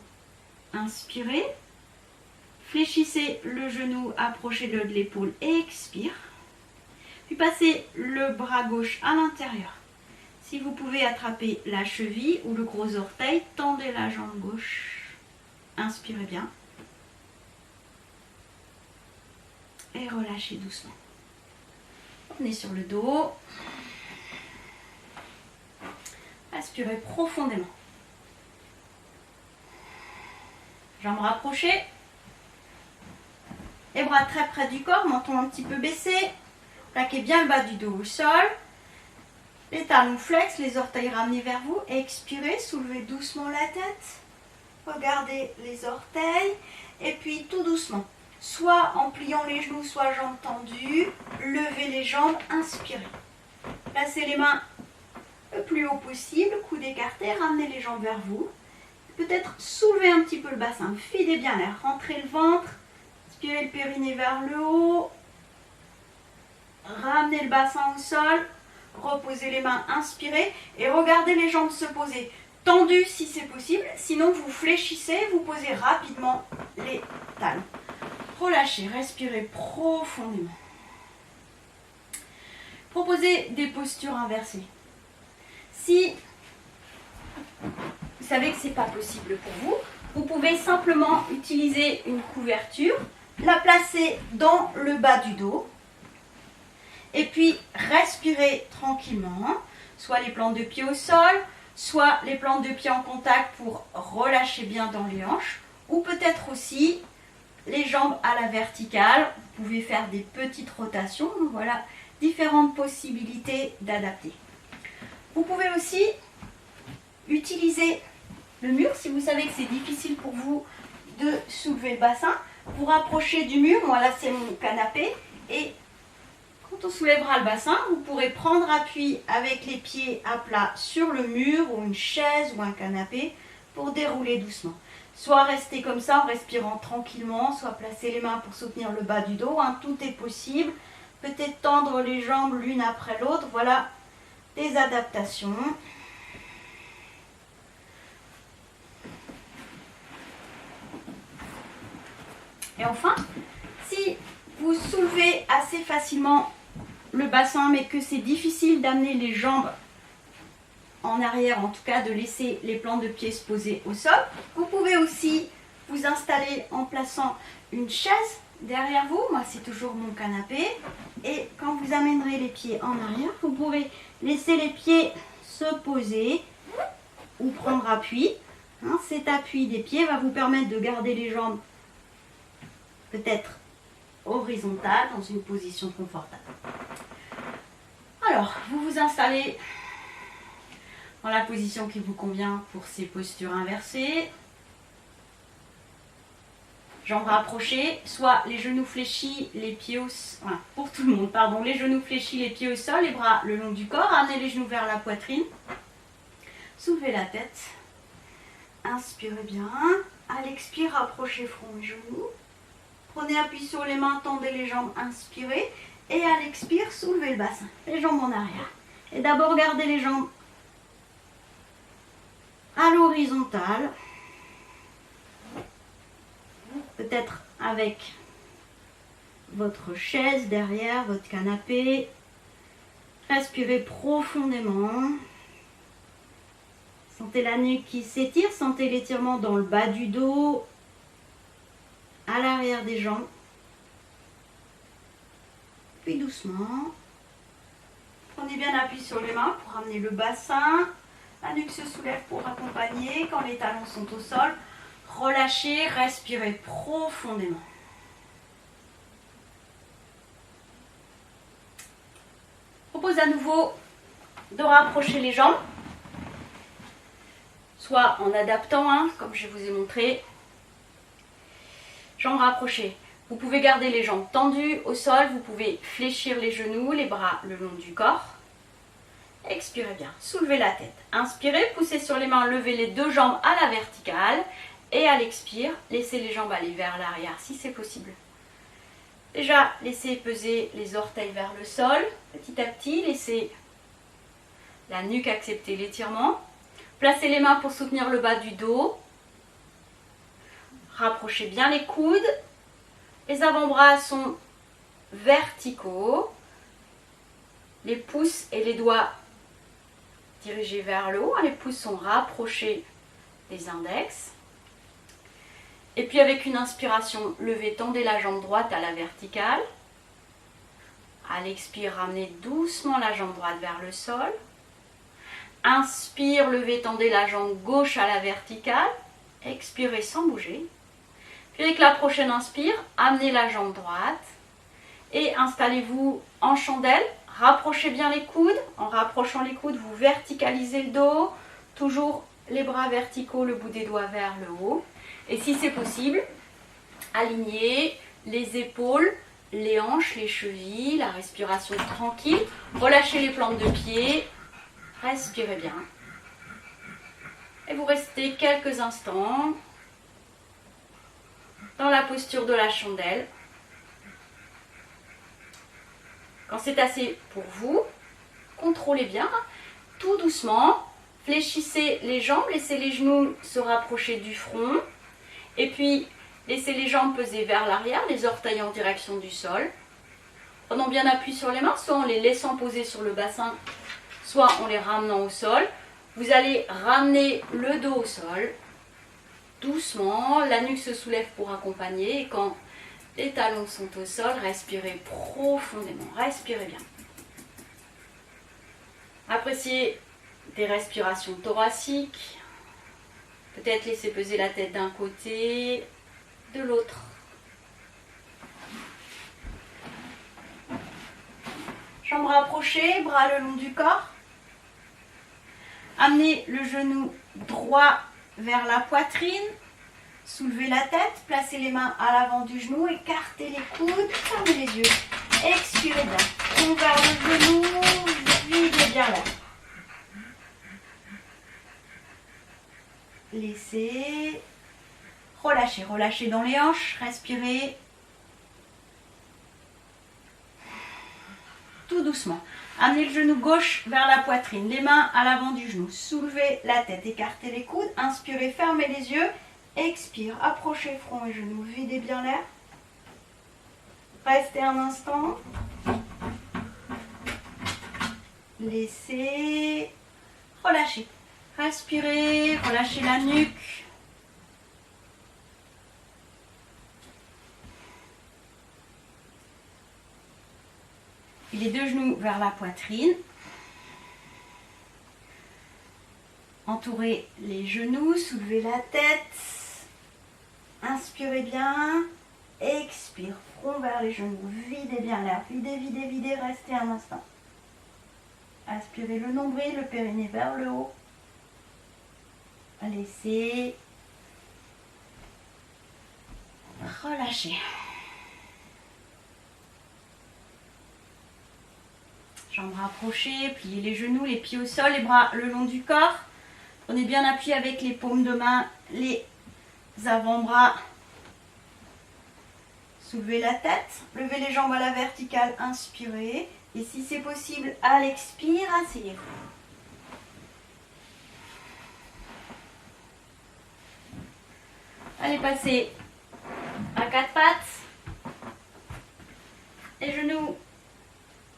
Inspirez, fléchissez le genou, approchez-le de l'épaule, expire. Puis passez le bras gauche à l'intérieur. Si vous pouvez attraper la cheville ou le gros orteil, tendez la jambe gauche. Inspirez bien. Et relâchez doucement. Venez sur le dos. Inspirez profondément. Jambes rapprochées, les bras très près du corps, menton un petit peu baissé, plaquez bien le bas du dos au sol, les talons flex, les orteils ramenés vers vous, expirez, soulevez doucement la tête, regardez les orteils, et puis tout doucement, soit en pliant les genoux, soit jambes tendues, levez les jambes, inspirez, placez les mains le plus haut possible, coude écarté, ramenez les jambes vers vous. Peut-être soulever un petit peu le bassin, videz bien l'air, rentrez le ventre, inspirez le périnée vers le haut, ramenez le bassin au sol, reposez les mains, inspirez et regardez les jambes se poser tendues si c'est possible, sinon vous fléchissez, vous posez rapidement les talons. Relâchez, respirez profondément. Proposez des postures inversées. Si vous savez que ce n'est pas possible pour vous, vous pouvez simplement utiliser une couverture, la placer dans le bas du dos Et puis, respirez tranquillement, soit les plantes de pied au sol, soit les plantes de pied en contact pour relâcher bien dans les hanches, ou peut-être aussi les jambes à la verticale. Vous pouvez faire des petites rotations. Donc voilà, différentes possibilités d'adapter. Vous pouvez aussi utiliser le mur si vous savez que c'est difficile pour vous de soulever le bassin. Vous rapprochez du mur. Moi là c'est mon canapé. Et quand on soulèvera le bassin, vous pourrez prendre appui avec les pieds à plat sur le mur ou une chaise ou un canapé pour dérouler doucement. Soit rester comme ça en respirant tranquillement, soit placer les mains pour soutenir le bas du dos. Hein, tout est possible. Peut-être tendre les jambes l'une après l'autre. Voilà des adaptations. Et enfin, si vous soulevez assez facilement le bassin, mais que c'est difficile d'amener les jambes en arrière, en tout cas de laisser les plantes de pied se poser au sol, vous pouvez aussi vous installer en plaçant une chaise derrière vous. Moi, c'est toujours mon canapé. Et quand vous amènerez les pieds en arrière, vous pourrez laisser les pieds se poser ou prendre appui. Hein, cet appui des pieds va vous permettre de garder les jambes peut-être horizontales dans une position confortable. Alors, vous vous installez dans la position qui vous convient pour ces postures inversées. Jambes rapprochées, soit les genoux fléchis, les pieds au sol, enfin, pour tout le monde, pardon, les genoux fléchis, les pieds au sol, les bras le long du corps, amenez les genoux vers la poitrine, soulevez la tête, inspirez bien, à l'expire, rapprochez front et genoux, prenez appui sur les mains, tendez les jambes, inspirez, et à l'expire, soulevez le bassin, les jambes en arrière. Et d'abord, gardez les jambes à l'horizontale, peut-être avec votre chaise derrière, votre canapé. Respirez profondément. Sentez la nuque qui s'étire, sentez l'étirement dans le bas du dos, à l'arrière des jambes. Puis doucement, prenez bien appui sur les mains pour amener le bassin. La nuque se soulève pour accompagner. Quand les talons sont au sol, relâchez, respirez profondément. Je propose à nouveau de rapprocher les jambes, soit en adaptant, hein, comme je vous ai montré. Jambes rapprochées. Vous pouvez garder les jambes tendues au sol, vous pouvez fléchir les genoux, les bras le long du corps. Expirez bien, soulevez la tête. Inspirez, poussez sur les mains, levez les deux jambes à la verticale. Et à l'expire, laissez les jambes aller vers l'arrière si c'est possible. Déjà, laissez peser les orteils vers le sol. Petit à petit, laissez la nuque accepter l'étirement. Placez les mains pour soutenir le bas du dos. Rapprochez bien les coudes. Les avant-bras sont verticaux. Les pouces et les doigts dirigés vers le haut. Les pouces sont rapprochés des index. Et puis avec une inspiration, levez, tendez la jambe droite à la verticale. À l'expire, ramenez doucement la jambe droite vers le sol. Inspire, levez, tendez la jambe gauche à la verticale. Expirez sans bouger. Puis avec la prochaine inspire, amenez la jambe droite. Et installez-vous en chandelle. Rapprochez bien les coudes. En rapprochant les coudes, vous verticalisez le dos. Toujours les bras verticaux, le bout des doigts vers le haut. Et si c'est possible, alignez les épaules, les hanches, les chevilles, la respiration tranquille. Relâchez les plantes de pied. Respirez bien. Et vous restez quelques instants dans la posture de la chandelle. Quand c'est assez pour vous, contrôlez bien, tout doucement. Fléchissez les jambes, laissez les genoux se rapprocher du front. Et puis, laissez les jambes peser vers l'arrière, les orteils en direction du sol. Prenons bien appui sur les mains, soit en les laissant poser sur le bassin, soit en les ramenant au sol. Vous allez ramener le dos au sol, doucement. La nuque se soulève pour accompagner. Et quand les talons sont au sol, respirez profondément. Respirez bien. Appréciez des respirations thoraciques. Peut-être laisser peser la tête d'un côté, de l'autre. Jambes rapprochées, bras le long du corps. Amenez le genou droit vers la poitrine. Soulevez la tête, placez les mains à l'avant du genou, écartez les coudes, fermez les yeux. Expirez bien. Front vers le genou, videz bien l'air. Laissez. Relâchez, relâchez dans les hanches, respirez. Tout doucement. Amenez le genou gauche vers la poitrine, les mains à l'avant du genou. Soulevez la tête, écartez les coudes. Inspirez, fermez les yeux. Expire, approchez front et genoux, videz bien l'air. Restez un instant. Laissez. Relâchez. Respirez, relâchez la nuque. Les deux genoux vers la poitrine. Entourez les genoux, soulevez la tête. Inspirez bien. Expire, front vers les genoux. Videz bien l'air. Videz, videz, videz. Restez un instant. Aspirez le nombril, le périnée vers le haut. Laissez. Relâchez. Jambes rapprochées, pliez les genoux, les pieds au sol, les bras le long du corps. Prenez bien appui avec les paumes de main, les avant-bras. Soulevez la tête, levez les jambes à la verticale, inspirez. Et si c'est possible, à l'expire, asseyez-vous. Allez, passez à quatre pattes. Les genoux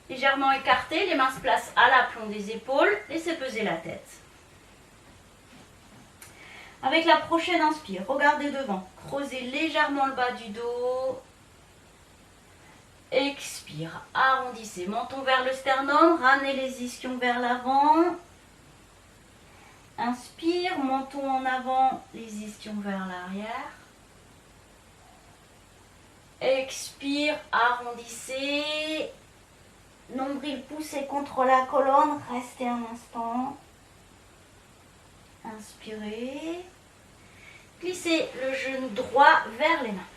légèrement écartés, les mains se placent à l'aplomb des épaules. Laissez peser la tête. Avec la prochaine inspire, regardez devant. Creusez légèrement le bas du dos. Expire, arrondissez, menton vers le sternum, ramenez les ischions vers l'avant. Inspire, menton en avant, les ischions vers l'arrière. Expire, arrondissez. Nombril poussé contre la colonne, restez un instant. Inspirez. Glissez le genou droit vers les mains.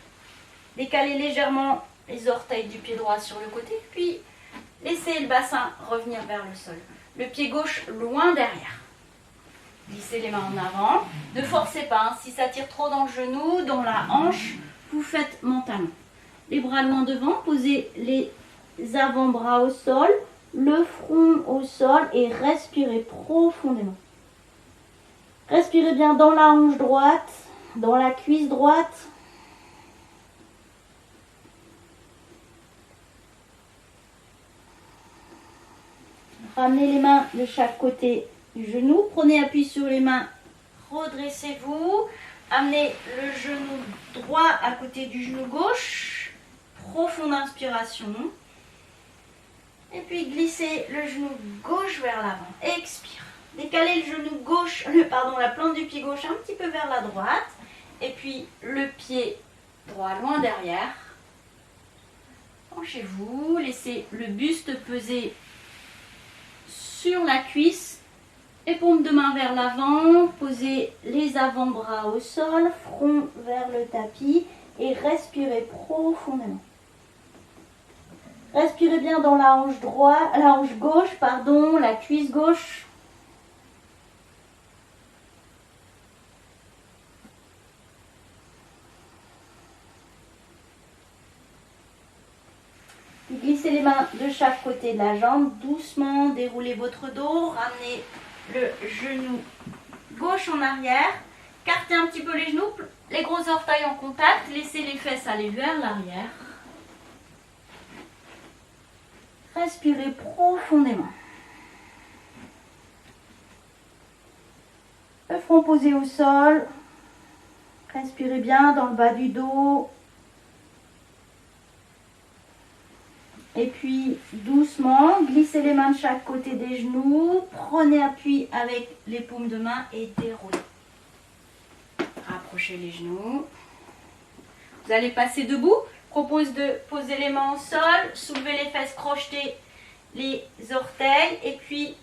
Décalez légèrement les orteils du pied droit sur le côté, puis laissez le bassin revenir vers le sol. Le pied gauche loin derrière. Glissez les mains en avant. Ne forcez pas, hein. Si ça tire trop dans le genou, dans la hanche, vous faites mentalement. Les bras loin devant, posez les avant-bras au sol, le front au sol et respirez profondément. Respirez bien dans la hanche droite, dans la cuisse droite. Ramenez les mains de chaque côté du genou. Prenez appui sur les mains. Redressez-vous. Amenez le genou droit à côté du genou gauche. Profonde inspiration. Et puis glissez le genou gauche vers l'avant. Expire. Décalez le genou gauche, la plante du pied gauche un petit peu vers la droite. Et puis le pied droit loin derrière. Penchez-vous. Laissez le buste peser sur la cuisse, et paumes de main vers l'avant, posez les avant-bras au sol, front vers le tapis et respirez profondément. Respirez bien dans la hanche gauche, la cuisse gauche. Glissez les mains de chaque côté de la jambe, doucement déroulez votre dos, ramenez le genou gauche en arrière, cartez un petit peu les genoux, les gros orteils en contact, laissez les fesses aller vers l'arrière. Respirez profondément. Le front posé au sol, respirez bien dans le bas du dos. Et puis doucement, glissez les mains de chaque côté des genoux. Prenez appui avec les paumes de main et déroulez. Rapprochez les genoux. Vous allez passer debout. Je propose de poser les mains au sol, soulever les fesses, crocheter les orteils et puis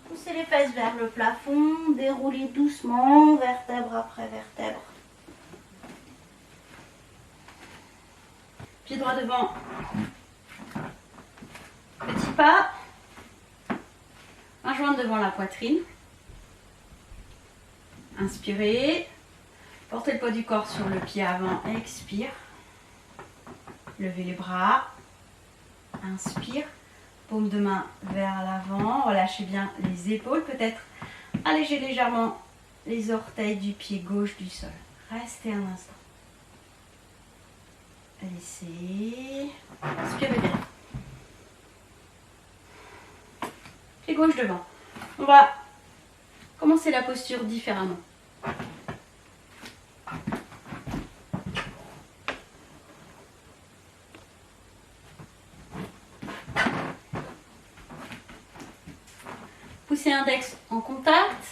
poussez les fesses vers le plafond, déroulez doucement, vertèbre après vertèbre. Pied droit devant. Petit pas. Main jointe devant la poitrine. Inspirez. Portez le poids du corps sur le pied avant. Expire. Levez les bras. Inspire. Paume de main vers l'avant. Relâchez bien les épaules. Peut-être allégez légèrement les orteils du pied gauche du sol. Restez un instant. Laissez. Inspirez bien. Pied gauche devant. On va commencer la posture différemment. Poussez l'index en contact.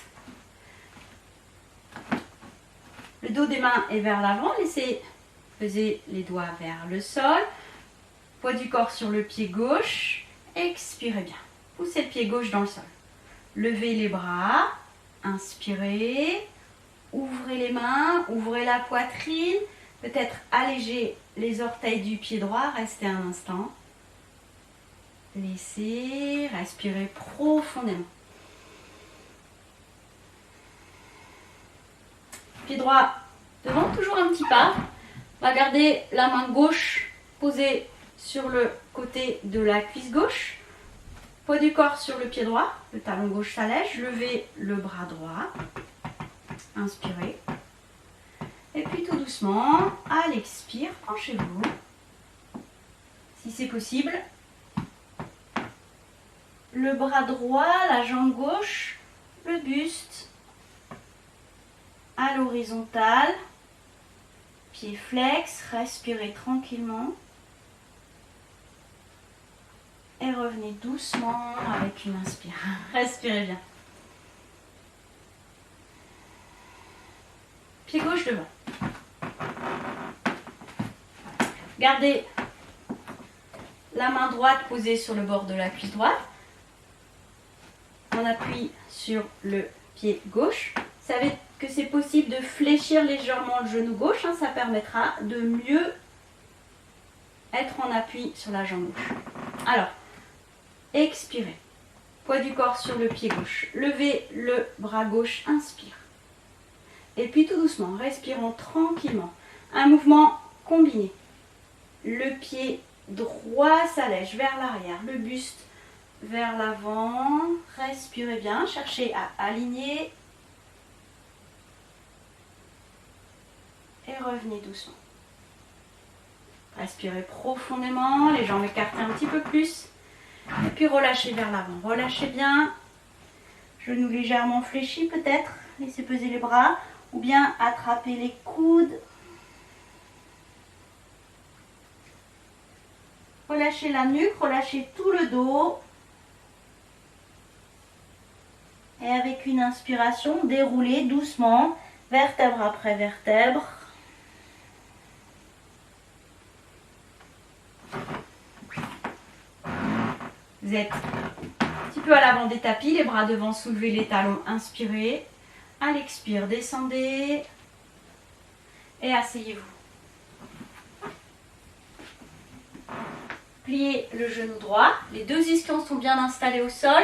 Le dos des mains est vers l'avant. Laissez peser les doigts vers le sol. Poids du corps sur le pied gauche. Expirez bien. Poussez le pied gauche dans le sol. Levez les bras. Inspirez. Ouvrez les mains. Ouvrez la poitrine. Peut-être allégez les orteils du pied droit. Restez un instant. Laissez. Respirez profondément. Pied droit devant, toujours un petit pas. On va garder la main gauche posée sur le côté de la cuisse gauche. Poids du corps sur le pied droit. Le talon gauche s'allège. Levez le bras droit. Inspirez. Et puis tout doucement, à l'expire, penchez-vous. Si c'est possible, le bras droit, la jambe gauche, le buste à l'horizontale, pied flex, respirez tranquillement et revenez doucement avec une inspire. Respirez bien. Pied gauche devant. Gardez la main droite posée sur le bord de la cuisse droite. On appuie sur le pied gauche. Vous savez que c'est possible de fléchir légèrement le genou gauche. Ça permettra de mieux être en appui sur la jambe gauche. Alors, expirez. Poids du corps sur le pied gauche. Levez le bras gauche. Inspire. Et puis tout doucement, respirons tranquillement. Un mouvement combiné. Le pied droit s'allège vers l'arrière. Le buste vers l'avant. Respirez bien. Cherchez à aligner. Et revenez doucement. Respirez profondément, les jambes écartées un petit peu plus. Et puis relâchez vers l'avant. Relâchez bien. Genoux légèrement fléchis peut-être. Laissez peser les bras. Ou bien attrapez les coudes. Relâchez la nuque, relâchez tout le dos. Et avec une inspiration, déroulez doucement, vertèbre après vertèbre. Vous êtes un petit peu à l'avant des tapis, les bras devant, soulevez les talons, inspirez. À l'expire, descendez et asseyez-vous. Pliez le genou droit, les deux ischions sont bien installés au sol.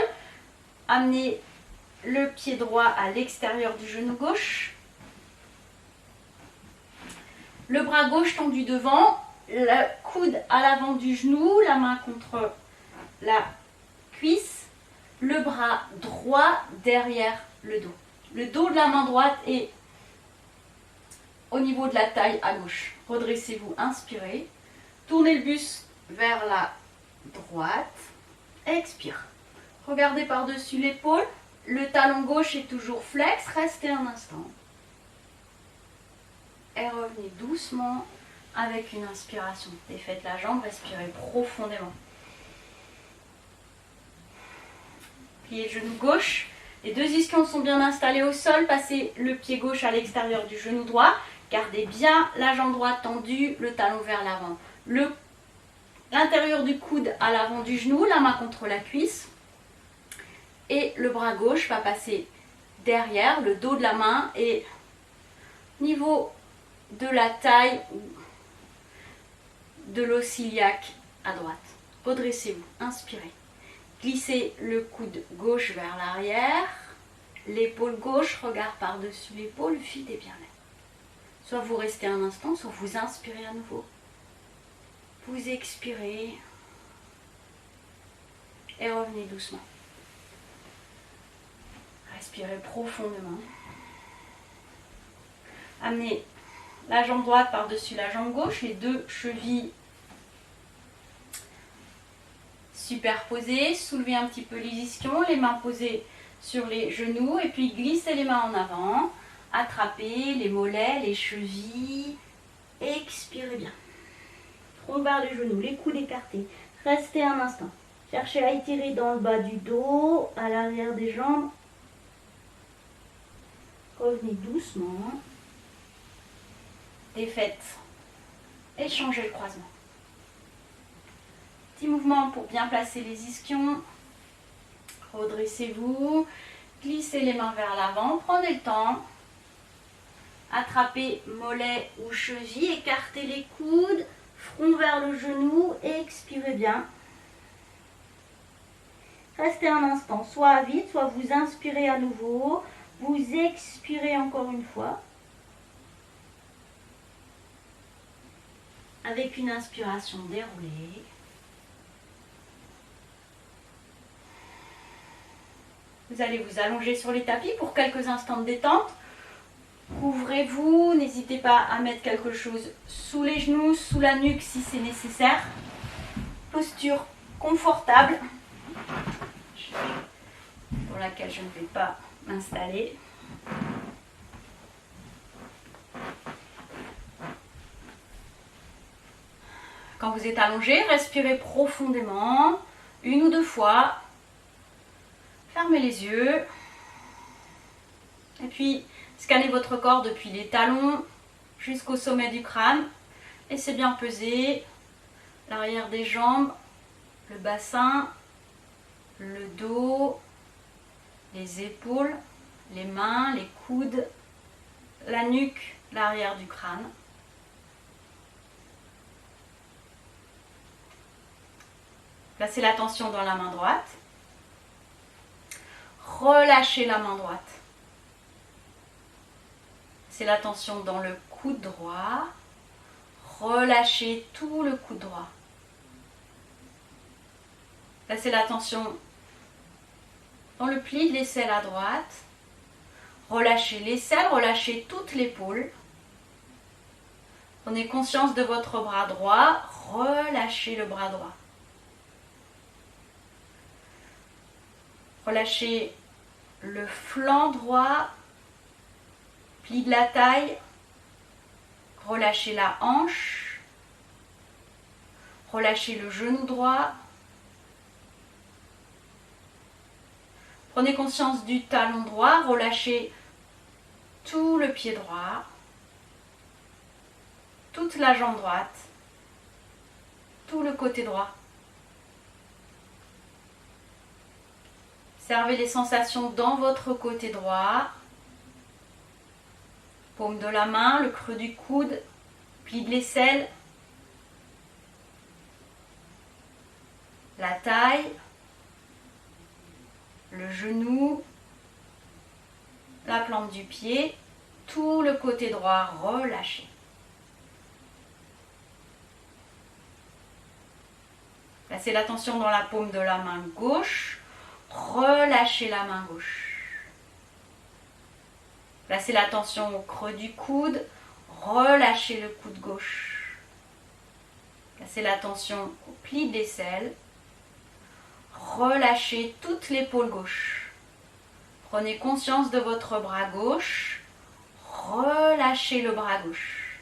Amenez le pied droit à l'extérieur du genou gauche. Le bras gauche tendu devant, le coude à l'avant du genou, la main contre la cuisse, le bras droit derrière le dos. Le dos de la main droite est au niveau de la taille à gauche. Redressez-vous, inspirez. Tournez le buste vers la droite. Expire. Regardez par-dessus l'épaule. Le talon gauche est toujours flex. Restez un instant. Et revenez doucement avec une inspiration. Défaites la jambe, respirez profondément. Pliez le genou gauche. Les deux ischions sont bien installés au sol. Passez le pied gauche à l'extérieur du genou droit. Gardez bien la jambe droite tendue, le talon vers l'avant. L'intérieur du coude à l'avant du genou, la main contre la cuisse. Et le bras gauche va passer derrière, le dos de la main et niveau de la taille ou de l'os iliaque à droite. Redressez-vous, inspirez. Glissez le coude gauche vers l'arrière, l'épaule gauche, regard par-dessus l'épaule, videz bien l'air. Soit vous restez un instant, soit vous inspirez à nouveau. Vous expirez et revenez doucement. Respirez profondément. Amenez la jambe droite par-dessus la jambe gauche, les deux chevilles superposées. Soulevez un petit peu les ischions, les mains posées sur les genoux et puis glissez les mains en avant. Attrapez les mollets, les chevilles. Expirez bien. Front vers les genoux, les coudes écartés. Restez un instant. Cherchez à étirer dans le bas du dos, à l'arrière des jambes. Revenez doucement. Défaites. Et changez le croisement. Petit mouvement pour bien placer les ischions. Redressez-vous. Glissez les mains vers l'avant. Prenez le temps. Attrapez mollet ou cheville. Écartez les coudes. Front vers le genou. Expirez bien. Restez un instant. Soit à vide, soit vous inspirez à nouveau. Vous expirez encore une fois. Avec une inspiration déroulée. Vous allez vous allonger sur les tapis pour quelques instants de détente. Couvrez-vous, n'hésitez pas à mettre quelque chose sous les genoux, sous la nuque si c'est nécessaire. Posture confortable pour laquelle je ne vais pas m'installer. Quand vous êtes allongé, respirez profondément, une ou deux fois. Fermez les yeux. Et puis, scannez votre corps depuis les talons jusqu'au sommet du crâne. Laissez bien peser l'arrière des jambes, le bassin, le dos, les épaules, les mains, les coudes, la nuque, l'arrière du crâne. Placez l'attention dans la main droite. Relâchez la main droite. C'est l'attention dans le coude droit. Relâchez tout le coude droit. Placez l'attention dans le pli de l'aisselle à droite. Relâchez l'aisselle, relâchez toute l'épaule. Prenez conscience de votre bras droit. Relâchez le bras droit. Relâchez le flanc droit, pli de la taille, relâchez la hanche, relâchez le genou droit. Prenez conscience du talon droit, relâchez tout le pied droit, toute la jambe droite, tout le côté droit. Observez les sensations dans votre côté droit. Paume de la main, le creux du coude, pli de l'aisselle, la taille, le genou, la plante du pied, tout le côté droit relâché. Placez l'attention dans la paume de la main gauche. Relâchez la main gauche. Placez l'attention au creux du coude. Relâchez le coude gauche. Placez l'attention au pli de l'aisselle. Relâchez toute l'épaule gauche. Prenez conscience de votre bras gauche. Relâchez le bras gauche.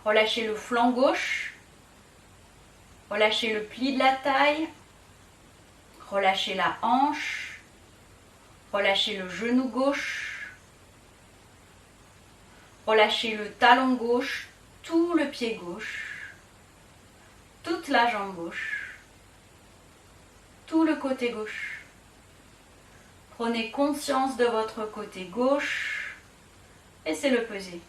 Relâchez le flanc gauche. Relâchez le pli de la taille. Relâchez la hanche. Relâchez le genou gauche. Relâchez le talon gauche, tout le pied gauche, toute la jambe gauche, tout le côté gauche. Prenez conscience de votre côté gauche. Laissez-le peser.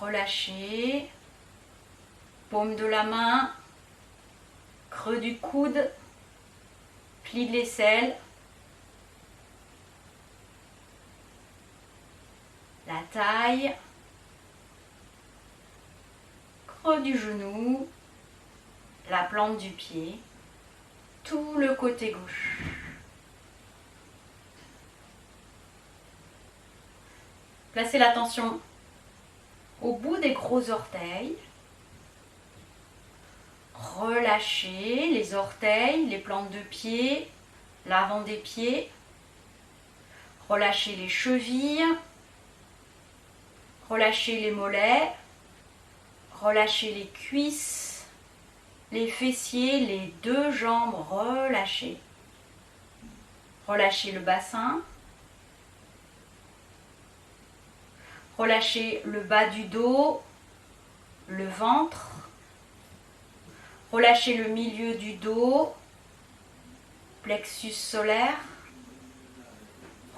Relâchez. Paume de la main. Creux du coude. Pli de l'aisselle. La taille. Creux du genou. La plante du pied. Tout le côté gauche. Placez l'attention au bout des gros orteils. Relâchez les orteils, les plantes de pied, l'avant des pieds. Relâchez les chevilles. Relâchez les mollets. Relâchez les cuisses, les fessiers, les deux jambes. Relâchez. Relâchez le bassin. Relâchez le bas du dos, le ventre. Relâchez le milieu du dos, plexus solaire.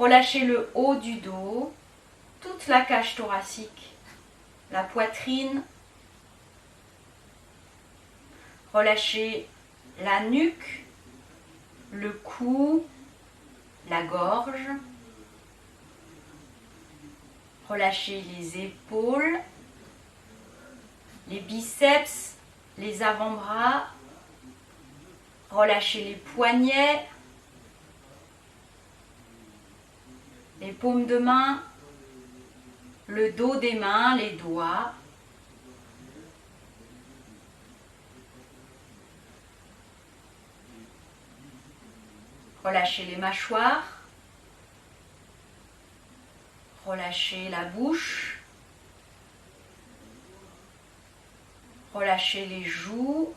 Relâchez le haut du dos, toute la cage thoracique, la poitrine. Relâchez la nuque, le cou, la gorge. Relâchez les épaules, les biceps, les avant-bras. Relâchez les poignets, les paumes de main, le dos des mains, les doigts. Relâchez les mâchoires. Relâchez la bouche. Relâchez les joues.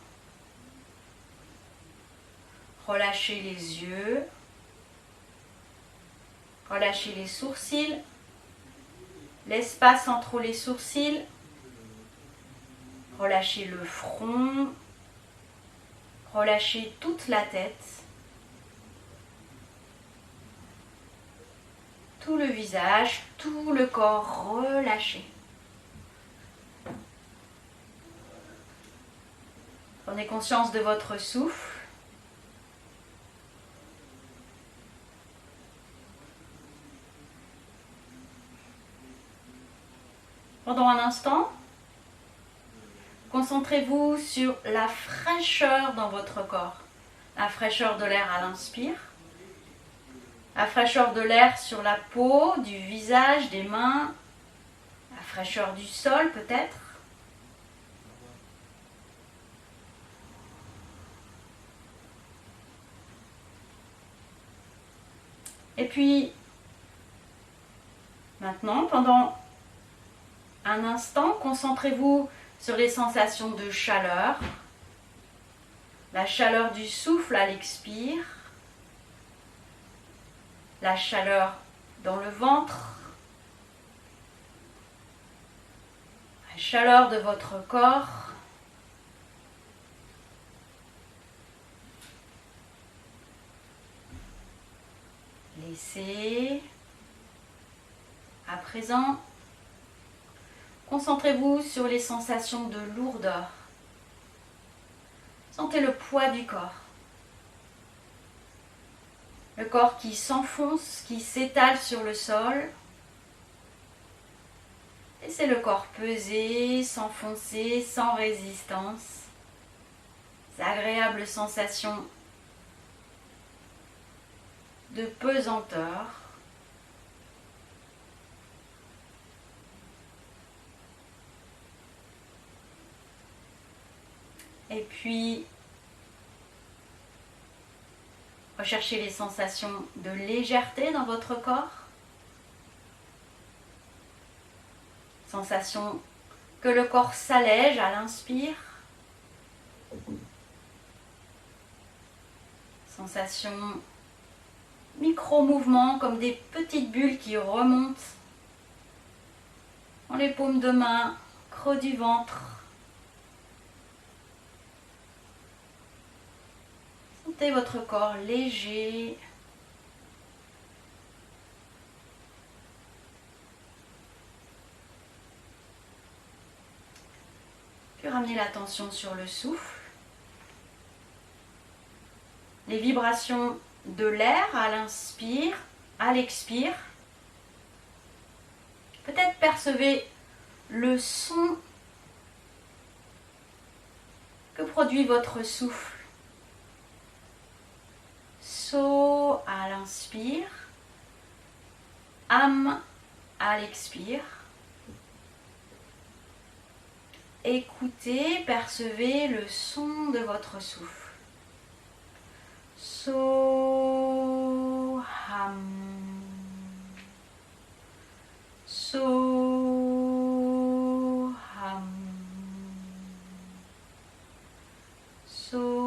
Relâchez les yeux. Relâchez les sourcils. L'espace entre les sourcils. Relâchez le front. Relâchez toute la tête. Tout le visage, tout le corps relâché. Prenez conscience de votre souffle. Pendant un instant, concentrez-vous sur la fraîcheur dans votre corps. La fraîcheur de l'air à l'inspire. La fraîcheur de l'air sur la peau, du visage, des mains. La fraîcheur du sol peut-être. Et puis, maintenant, pendant un instant, concentrez-vous sur les sensations de chaleur. La chaleur du souffle à l'expire. La chaleur dans le ventre. La chaleur de votre corps. Laissez. À présent, concentrez-vous sur les sensations de lourdeur. Sentez le poids du corps. Le corps qui s'enfonce, qui s'étale sur le sol. Laissez le corps peser, s'enfoncer sans résistance. Ces agréables sensations de pesanteur. Et puis, recherchez les sensations de légèreté dans votre corps. Sensation que le corps s'allège à l'inspire. Sensation micro-mouvements comme des petites bulles qui remontent dans les paumes de main, creux du ventre. Sentez votre corps léger. Puis ramenez l'attention sur le souffle. Les vibrations de l'air à l'inspire, à l'expire. Peut-être percevez le son que produit votre souffle. So à l'inspire, am à l'expire. Écoutez, percevez le son de votre souffle. So ham. So ham. So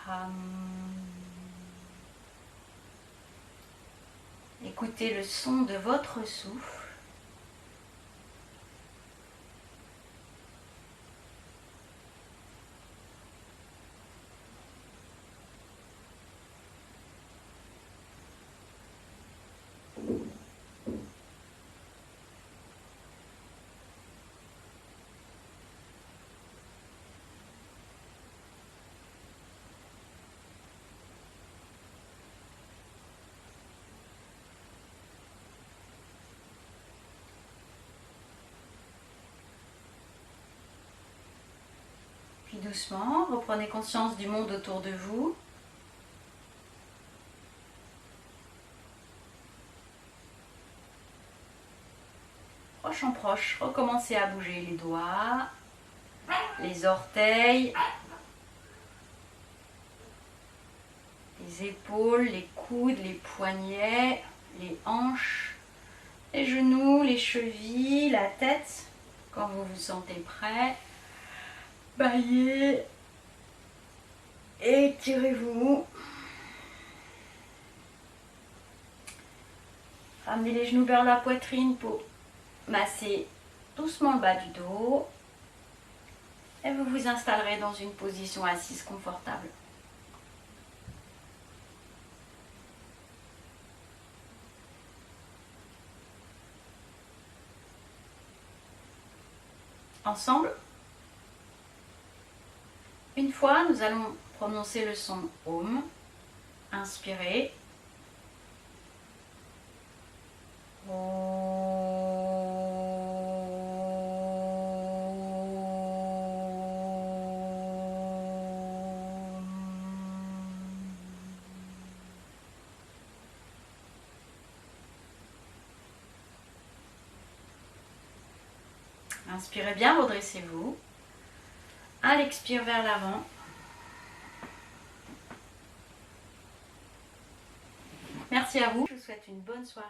ham. Écoutez le son de votre souffle. Puis doucement, reprenez conscience du monde autour de vous. Proche en proche, recommencez à bouger les doigts, les orteils, les épaules, les coudes, les poignets, les hanches, les genoux, les chevilles, la tête, quand vous vous sentez prêt. Baillez, étirez-vous. Ramenez les genoux vers la poitrine pour masser doucement le bas du dos. Et vous vous installerez dans une position assise confortable. Ensemble, une fois, nous allons prononcer le son Om. Inspirez. Inspirez bien, redressez-vous. À l'expire vers l'avant. Merci à vous. Je vous souhaite une bonne soirée.